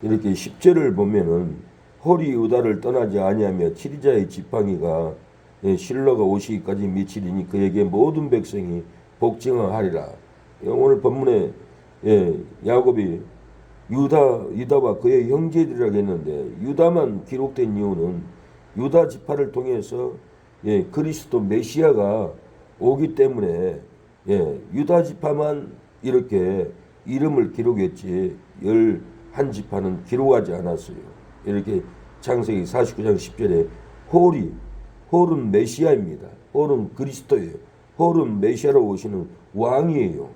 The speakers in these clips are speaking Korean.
이렇게 10절을 보면은 홀이 유다를 떠나지 아니하며 치리자의 지팡이가 실로가 오시기까지 미치리니 그에게 모든 백성이 복종하리라. 오늘 본문에 야곱이 유다와 그의 형제들이라고 했는데 유다만 기록된 이유는 유다 지파를 통해서 그리스도 메시아가 오기 때문에 유다 지파만 이렇게 이름을 기록했지 11지파는 기록하지 않았어요. 이렇게 창세기 49장 10절에 홀은 메시아입니다. 홀은 그리스도예요. 홀은 메시아로 오시는 왕이에요.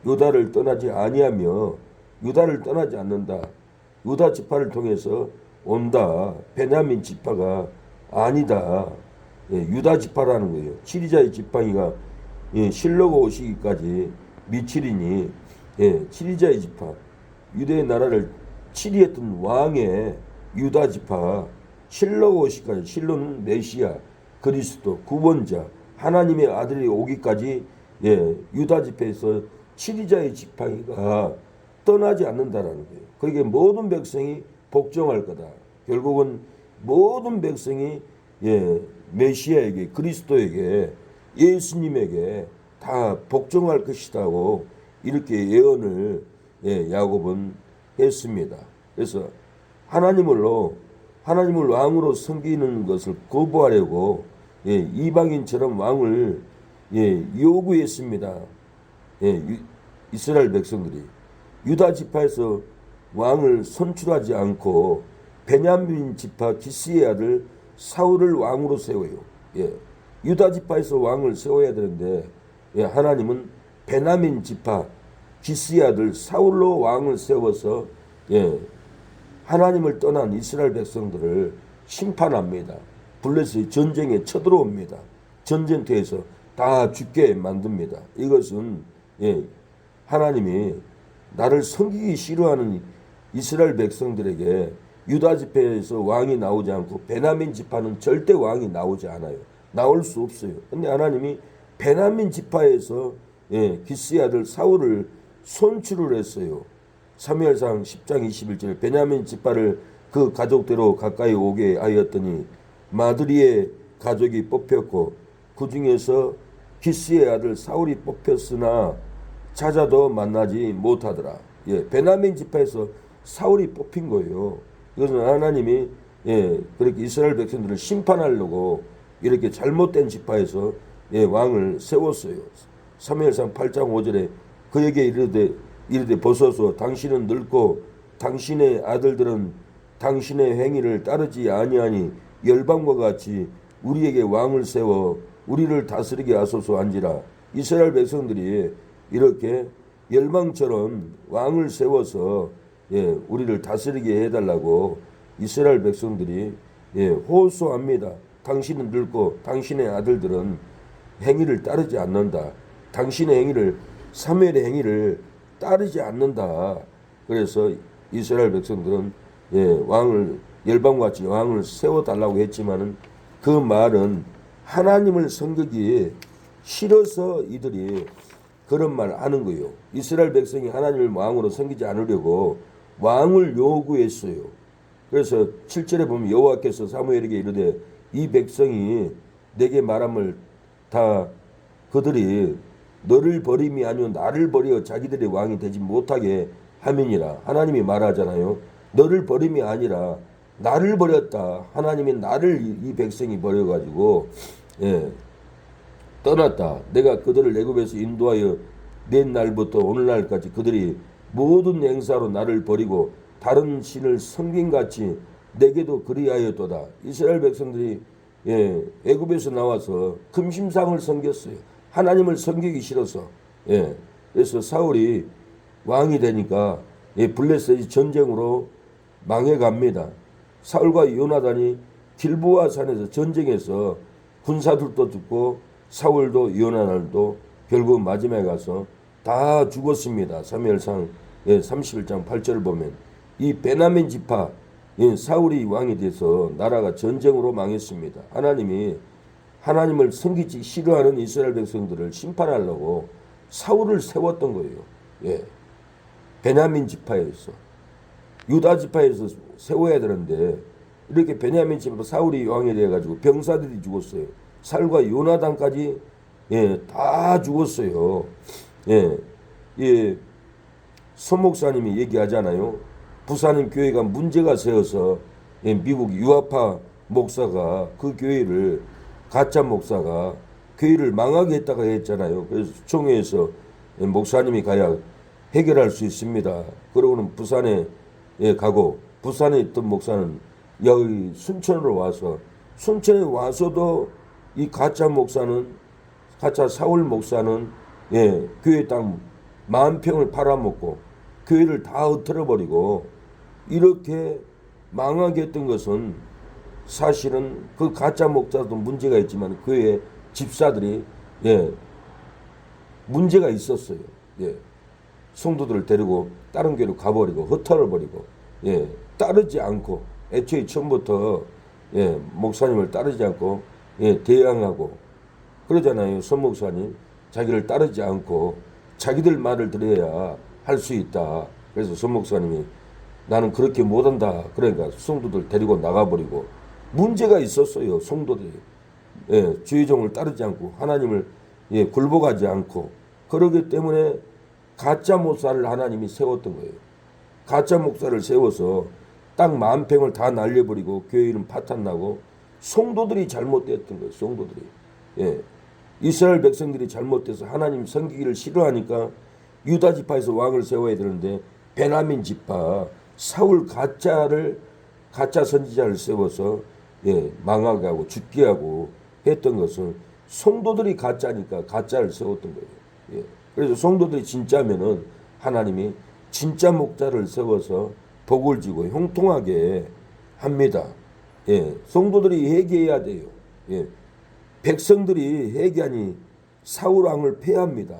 유다를 떠나지 아니하며 유다를 떠나지 않는다. 유다 지파를 통해서 온다. 베냐민 지파가 아니다. 유다 지파라는 거예요. 치리자의 지팡이가 실로가 오시기까지 미치리니 치리자의 지파 유대의 나라를 치리했던 왕의 유다 지파 실로가 오시기까지 실로는 메시아 그리스도 구원자 하나님의 아들이 오기까지 유다 지파에서 치리자의 지팡이가 떠나지 않는다라는 거예요. 그러니까 모든 백성이 복종할 거다. 결국은 모든 백성이 메시아에게 그리스도에게 예수님에게 다 복종할 것이라고 이렇게 예언을 야곱은 했습니다. 그래서 하나님을 왕으로 섬기는 것을 거부하려고 이방인처럼 왕을 요구했습니다. 이스라엘 백성들이 유다 지파에서 왕을 선출하지 않고 베냐민 지파 기스의 아들 사울을 왕으로 세워요. 유다 지파에서 왕을 세워야 되는데 하나님은 베냐민 지파 기스의 아들 사울로 왕을 세워서 하나님을 떠난 이스라엘 백성들을 심판합니다. 블레셋이 전쟁에 쳐들어옵니다. 전쟁터에서 다 죽게 만듭니다. 이것은 하나님이 나를 섬기기 싫어하는 이스라엘 백성들에게 유다 지파에서 왕이 나오지 않고 베냐민 지파는 절대 왕이 나오지 않아요. 나올 수 없어요. 근데 하나님이 베냐민 지파에서 기스의 아들 사울을 선출을 했어요. 사무엘상 10장 21절 베냐민 지파를 그 가족대로 가까이 오게 하였더니 마드리의 가족이 뽑혔고 그 중에서 기스의 아들 사울이 뽑혔으나 찾아도 만나지 못하더라. 베냐민 지파에서 사울이 뽑힌 거예요. 이것은 하나님이 그렇게 이스라엘 백성들을 심판하려고 이렇게 잘못된 지파에서 왕을 세웠어요. 사무엘상 8장 5절에 그에게 이르되 보소서 당신은 늙고 당신의 아들들은 당신의 행위를 따르지 아니하니 열방과 같이 우리에게 왕을 세워 우리를 다스리게 하소서 한지라. 이스라엘 백성들이 이렇게 열방처럼 왕을 세워서 우리를 다스리게 해달라고 이스라엘 백성들이 호소합니다. 당신은 늙고 당신의 아들들은 행위를 따르지 않는다. 당신의 행위를 사무엘의 행위를 따르지 않는다. 그래서 이스라엘 백성들은 왕을 열방같이 왕을 세워달라고 했지만은 그 말은 하나님을 섬기기 싫어서 이들이 그런 말 하는 거예요. 이스라엘 백성이 하나님을 왕으로 섬기지 않으려고 왕을 요구했어요. 그래서 7절에 보면 여호와께서 사무엘에게 이르되 이 백성이 내게 말함을 다 그들이 너를 버림이 아니오 나를 버려 자기들의 왕이 되지 못하게 함이니라. 하나님이 말하잖아요. 너를 버림이 아니라 나를 버렸다. 하나님이 나를 이 백성이 버려가지고 떠났다. 내가 그들을 애굽에서 인도하여 낸 날부터 오늘날까지 그들이 모든 행사로 나를 버리고 다른 신을 섬긴같이 내게도 그리하였도다. 이스라엘 백성들이 애굽에서 나와서 금심상을 섬겼어요. 하나님을 섬기기 싫어서. 그래서 사울이 왕이 되니까 블레셋이 전쟁으로 망해갑니다. 사울과 요나단이 길보아 산에서 전쟁에서 군사들도 죽고 사울도 요나단도 결국 마지막에 가서 다 죽었습니다. 사무엘상 31장 8절을 보면 이 베냐민 지파 사울이 왕이 돼서 나라가 전쟁으로 망했습니다. 하나님이 하나님을 섬기지 싫어하는 이스라엘 백성들을 심판하려고 사울을 세웠던 거예요. 베냐민 지파에서 유다 지파에서 세워야 되는데 이렇게 베냐민 집으로 사울이 왕이 돼가지고 병사들이 죽었어요. 살과 요나단까지 다 죽었어요. 서 목사님이 얘기하잖아요. 부산은 교회가 문제가 세어서 미국 유아파 목사가 그 교회를 가짜 목사가 교회를 망하게 했다가 했잖아요. 그래서 총회에서 목사님이 가야 해결할 수 있습니다. 그러고는 부산에 가고 부산에 있던 목사는 여기 순천으로 와서 순천에 와서도 이 가짜 목사는 가짜 사울 목사는 교회 땅 10,000평을 팔아먹고 교회를 다 흩어버리고 이렇게 망하게 했던 것은 사실은 그 가짜 목사도 문제가 있지만 교회 집사들이 문제가 있었어요. 성도들을 데리고 다른 교회로 가버리고 흩어버리고 따르지 않고 애초에 처음부터 목사님을 따르지 않고 대항하고 그러잖아요. 선 목사님 자기를 따르지 않고 자기들 말을 들어야 할 수 있다. 그래서 선 목사님이 나는 그렇게 못한다. 그러니까 성도들 데리고 나가버리고 문제가 있었어요. 성도들이 주의 종을 따르지 않고 하나님을 굴복하지 않고 그러기 때문에 가짜 목사를 하나님이 세웠던 거예요. 가짜 목사를 세워서 땅 10,000평을 다 날려버리고 교회 이름 파탄나고 성도들이 잘못됐던 거예요. 성도들이 이스라엘 백성들이 잘못돼서 하나님 섬기기를 싫어하니까 유다 지파에서 왕을 세워야 되는데 베냐민 지파 사울 가짜 선지자를 세워서 망하게 하고 죽게 하고 했던 것은 성도들이 가짜니까 가짜를 세웠던 거예요. 그래서 성도들이 진짜면은 하나님이 진짜 목자를 세워서 복을 주고 형통하게 합니다. 성도들이 회개해야 돼요. 백성들이 회개하니 사울 왕을 패합니다.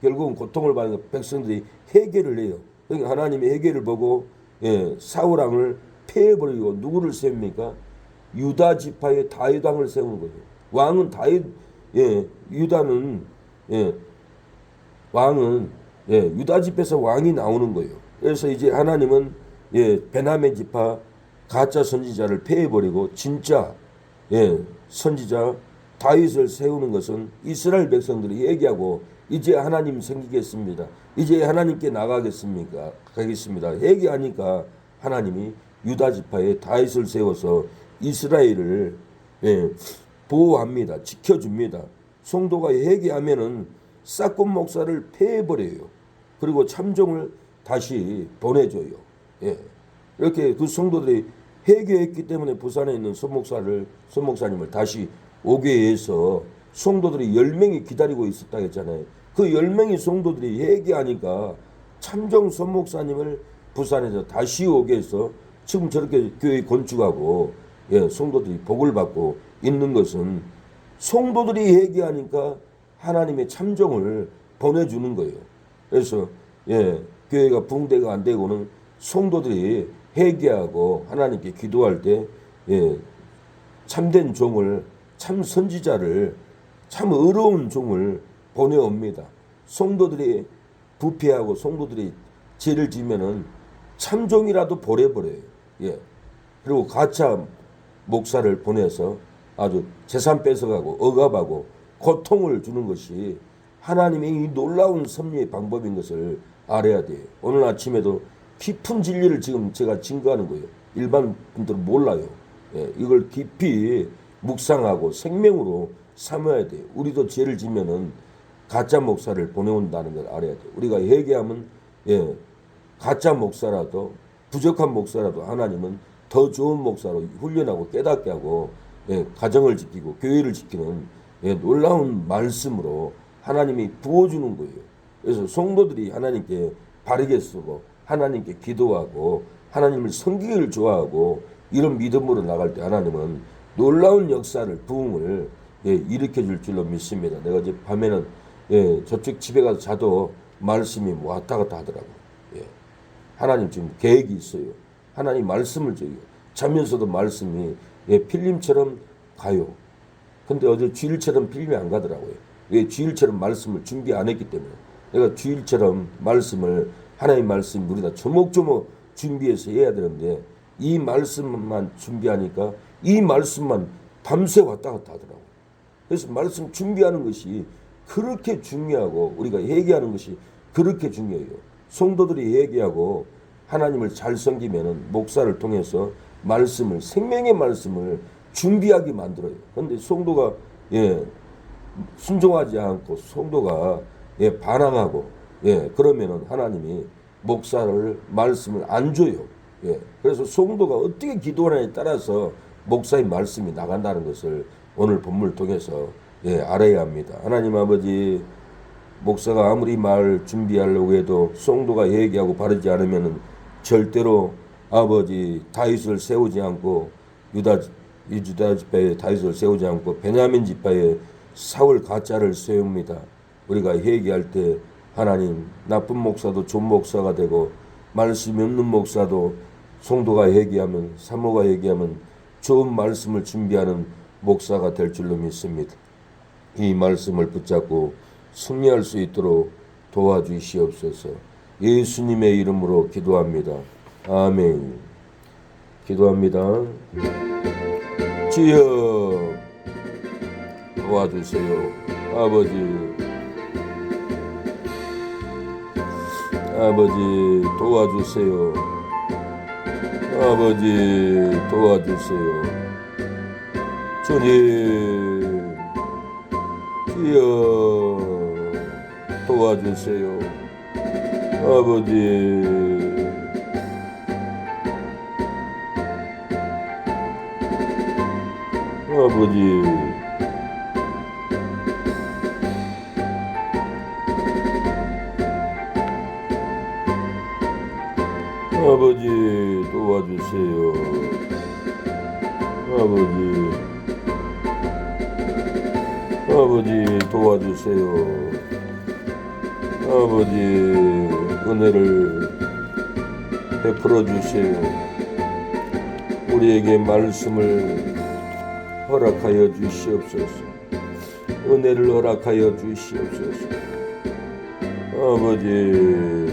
결국은 고통을 받는 백성들이 회개를 해요. 그러니까 하나님이 회개를 보고 사울 왕을 패해버리고 누구를 세웁니까? 유다 지파의 다윗 왕을 세우는 거예요. 왕은 다윗, 유다는 왕은 유다 집에서 왕이 나오는 거예요. 그래서 이제 하나님은 베냐민 지파 가짜 선지자를 패해버리고 진짜 선지자 다윗을 세우는 것은 이스라엘 백성들이 회개하고 이제 하나님 섬기겠습니다. 이제 하나님께 나가겠습니까? 가겠습니다. 회개하니까 하나님이 유다 지파에 다윗을 세워서 이스라엘을 보호합니다. 지켜줍니다. 성도가 회개하면은 싹군 목사를 폐해버려요. 그리고 참종을 다시 보내줘요. 이렇게 그 성도들이 회개했기 때문에 부산에 있는 선 목사님을 다시 오게 해서 성도들이 10명이 기다리고 있었다 했잖아요. 그 10명의 성도들이 회개하니까 참정 선 목사님을 부산에서 다시 오게 해서 지금 저렇게 교회 건축하고 성도들이 복을 받고 있는 것은 성도들이 회개하니까 하나님의 참정을 보내주는 거예요. 그래서 교회가 붕대가 안 되고는 성도들이 회개하고 하나님께 기도할 때 참된 종을 참 선지자를 참 의로운 종을 보내옵니다. 성도들이 부패하고 성도들이 죄를 지면은 참종이라도 보내버려요. 그리고 가짜 목사를 보내서 아주 재산 뺏어가고 억압하고 고통을 주는 것이 하나님의 이 놀라운 섭리의 방법인 것을 알아야 돼요. 오늘 아침에도 깊은 진리를 지금 제가 증거하는 거예요. 일반 분들은 몰라요. 이걸 깊이 묵상하고 생명으로 삼아야 돼요. 우리도 죄를 지면은 가짜 목사를 보내온다는 걸 알아야 돼요. 우리가 회개하면 가짜 목사라도 부족한 목사라도 하나님은 더 좋은 목사로 훈련하고 깨닫게 하고 가정을 지키고 교회를 지키는 놀라운 말씀으로 하나님이 부어주는 거예요. 그래서 성도들이 하나님께 바르게 쓰고 하나님께 기도하고 하나님을 섬기기를 좋아하고 이런 믿음으로 나갈 때 하나님은 놀라운 역사를 부흥을 일으켜 줄 줄로 믿습니다. 내가 이제 밤에는 저쪽 집에 가서 자도 말씀이 왔다 갔다 하더라고. 하나님 지금 계획이 있어요. 하나님 말씀을 줘요. 자면서도 말씀이 필름처럼 가요. 근데 어제 주일처럼 필름이 안 가더라고요. 왜? 주일처럼 말씀을 준비 안 했기 때문에. 내가 주일처럼 말씀을 하나님 말씀 우리가 조목조목 준비해서 해야 되는데 이 말씀만 준비하니까 이 말씀만 밤새 왔다 갔다 하더라고요. 그래서 말씀 준비하는 것이 그렇게 중요하고 우리가 회개하는 것이 그렇게 중요해요. 성도들이 회개하고 하나님을 잘 섬기면은 목사를 통해서 말씀을 생명의 말씀을 준비하게 만들어요. 그런데 성도가 순종하지 않고 성도가 반항하고 그러면은 하나님이 목사를 말씀을 안 줘요. 그래서 성도가 어떻게 기도하느냐에 따라서 목사의 말씀이 나간다는 것을 오늘 본문을 통해서 알아야 합니다. 하나님 아버지, 목사가 아무리 말 준비하려고 해도 성도가 회개하고 바르지 않으면은 절대로 아버지 다윗을 세우지 않고 유다 지파에 다윗을 세우지 않고 베냐민 지파에 사울 가짜를 세웁니다. 우리가 회개할 때 하나님, 나쁜 목사도 좋은 목사가 되고 말씀이 없는 목사도 성도가 회개하면, 사모가 회개하면 좋은 말씀을 준비하는 목사가 될 줄로 믿습니다. 이 말씀을 붙잡고 승리할 수 있도록 도와주시옵소서. 예수님의 이름으로 기도합니다. 아멘. 기도합니다. 주여 도와주세요. 아버지 도와주세요. 아버지 도와주세요. 주님 주여 도와주세요. 아버지 도와주세요. 아버지 도와주세요. 아버지 은혜를 베풀어 주세요. 우리에게 말씀을 허락하여 주시옵소서. 은혜를 허락하여 주시옵소서. 아버지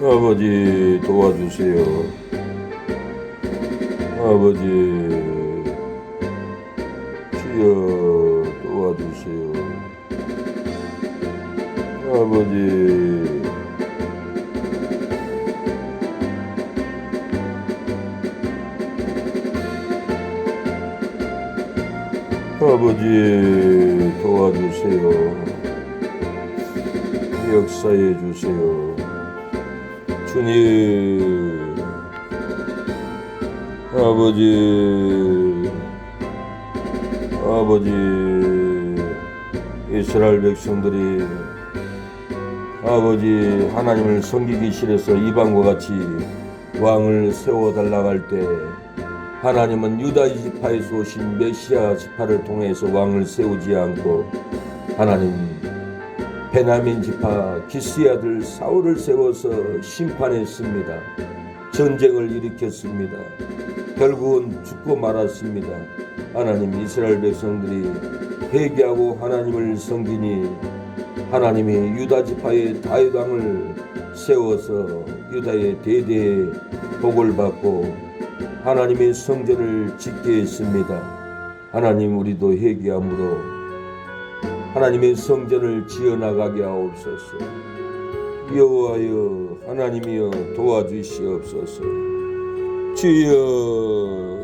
아버지 도와주세요. 아버지 주여 도와주세요. 아버지 도와주세요. 역사해 주세요. 주님, 아버지, 이스라엘 백성들이 아버지 하나님을 섬기기 싫어서 이방과 같이 왕을 세워달라고 할 때 하나님은 유다 지파에서 오신 메시아 지파를 통해서 왕을 세우지 않고 하나님 베냐민 지파 기스의 아들 사울을 세워서 심판했습니다. 전쟁을 일으켰습니다. 결국은 죽고 말았습니다. 하나님, 이스라엘 백성들이 회개하고 하나님을 섬기니 하나님이 유다 지파의 다윗 왕을 세워서 유다의 대대의 복을 받고 하나님의 성전을 짓게 했습니다. 하나님, 우리도 회개함으로 하나님의 성전을 지어나가게 하옵소서. 여호와여 하나님이여 도와주시옵소서. 주여